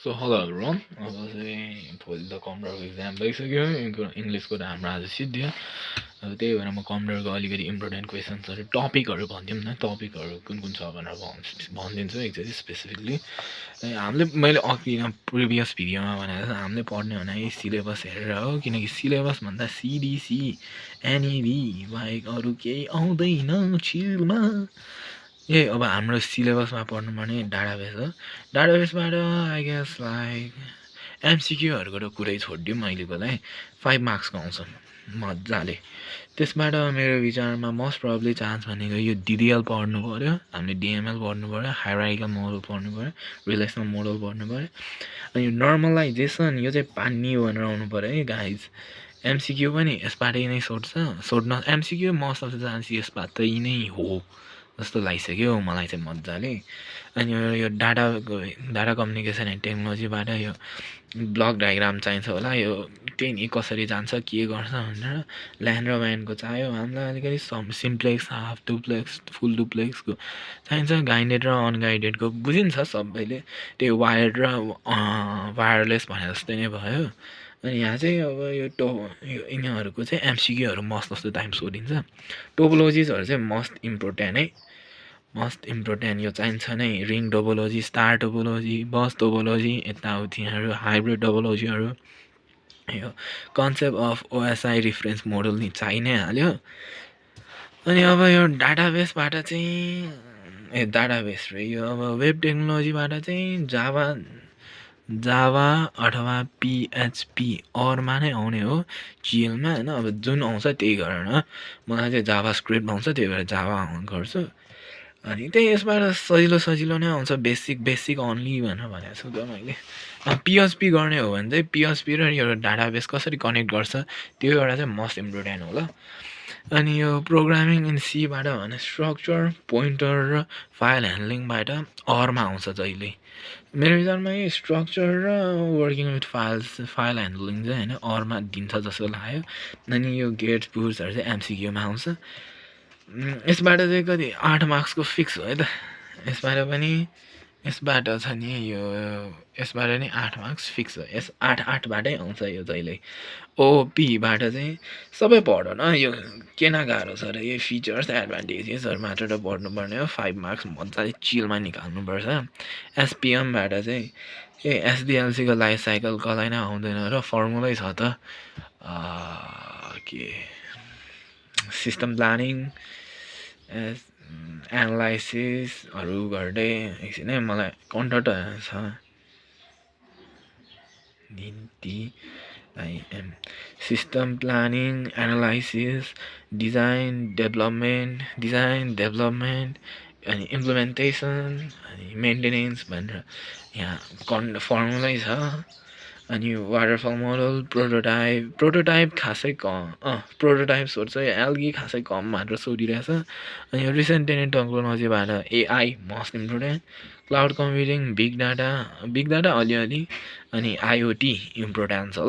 So hello everyone. अब चाहिँ भोलि त कम्प्युटरको इक्जाम भइसक्यो इङ्ग्लिसको त हाम्रो आज सिद्धियो अब त्यही भएर म कम्प्युटरको अलिकति इम्पोर्टेन्ट क्वेसन्सहरू टपिकहरू भनिदिउँ न टपिकहरू कुन कुन छ भनेर भनिदिन्छु एकचोटि स्पेसिफिकली हामीले मैले अघि प्रिभियस भिडियोमा भनेको जस्तो हामीले पढ्ने भने सिलेबस हेरेर हो किनकि सिलेबस भन्दा सिडिसी एनइबी बाहेक अरू केही आउँदैन छिलमा अब हाम्रो सिलेबसमा पढ्नुपर्ने डाटाबेस हो डाटाबेसबाट आई गेस लाइक एमसिक्यूहरूको त कुरै छोडिदिउँ अहिलेकोलाई 5 मार्क्सको आउँछ मजाले त्यसबाट मेरो विचारमा मोस्ट प्रब्ली चान्स भनेको यो डिडिएल पढ्नु पऱ्यो हामीले डिएमएल पढ्नु पऱ्यो हायरार्किकल मोडल पढ्नु पऱ्यो रिलेसनल मोडल पढ्नु पऱ्यो अनि यो नर्मलाइजेसन यो चाहिँ पानी भनेर आउनु पऱ्यो है गाइज एमसिक्यू पनि यसबाटै नै सोध्न MCQ most of the chance यसबाटै नै हो जस्तो लागिसक्यो मलाई चाहिँ मजाले अनि यो डाटा कम्युनिकेसन एन्ड टेक्नोलोजीबाट यो ब्लक डायग्राम चाहिन्छ होला यो त्यही नि कसरी जान्छ के गर्छ भनेर ल्यान्ड र वाइनको चाहियो हामीलाई अलिकति सिम्प्लेक्स हाफ डुप्लेक्स फुल डुप्लेक्सको चाहिन्छ गाइडेड र अनगाइडेडको बुझिन्छ सबैले त्यो वायर्ड र वायरलेस भने जस्तै नै भयो अनि यहाँ चाहिँ अब यो यिनीहरूको चाहिँ एमसिक्यूहरू मस्त जस्तो टाइम सोधिन्छ टोपोलोजिजहरू चाहिँ मस्ट इम्पोर्टेन्ट है मस्ट इम्पोर्टेन्ट यो चाहिन्छ नै रिङ टोपोलोजी स्टार टोपोलोजी बस टोपोलोजी यताउतिहरू हाइब्रिड टोपोलोजीहरू यो concept of OSI reference model नि चाहि नै हाल्यो अनि अब यो डाटाबेसबाट चाहिँ डाटाबेस र यो अब वेब टेक्नोलोजीबाट चाहिँ जावा अथवा पिएचपी अरमा नै आउने हो जिएलमा होइन अब जुन आउँछ त्यही गरेर मलाई चाहिँ जावा स्क्रिप्ट आउँछ त्यही भएर जावा गर्छु अनि त्यही यसबाट सजिलो नै आउँछ बेसिक अन्ली भनेर भनेको छु त मैले पिएचपी गर्ने हो भने चाहिँ पिएचपी र यो डाटाबेस कसरी कनेक्ट गर्छ त्यो एउटा चाहिँ मस्ट इम्पोर्टेन्ट होला अनि यो प्रोग्रामिङ इन सीबाट भने स्ट्रक्चर पोइन्टर र फाइल ह्यान्डलिङबाट अरमा आउँछ जहिले मेरो विचारमा यो स्ट्रक्चर र वर्किङ विथ फाइल ह्यान्डलिङ चाहिँ होइन अरमा दिन्छ जस्तो लाग्यो अनि यो गेट्स बुट्सहरू चाहिँ एमसिक्यूमा आउँछ यसबाट चाहिँ कति 8 मार्क्सको फिक्स हो है त यसबाट छ नि यो यसबाट नि 8 मार्क्स फिक्स हो यस 8बाटै आउँछ यो जहिले ओपीबाट चाहिँ सबै पढ न यो केना गाह्रो छ र यो फिचर्स एडभान्टेजेसहरू मात्र त पढ्नुपर्ने हो 5 मार्क्स मजाले चिलमा निकाल्नुपर्छ एसपिएमबाट चाहिँ एसडिएलसीको लाइफ साइकल कसलाई नै आउँदैन र फर्मुलै छ त के सिस्टम प्लानिङ एनालाइसिसहरू गर्दै एकछिन है मलाई कन्टेन्ट छ DIM system planning analysis design development अनि इम्प्लिमेन्टेसन अनि मेन्टेनेन्स भनेर यहाँ फर्मुलै छ अनि वाटरफल मोडल प्रोटोटाइप खासै कम प्रोटोटाइप सोध्छ एल्गी खासै कम मात्र सोधिरहेछ अनि रिसेन्ट टेक्नोलोजीबाट AI most important cloud computing big data अलिअलि अनि आइओटी इम्पोर्टेन्ट छ ल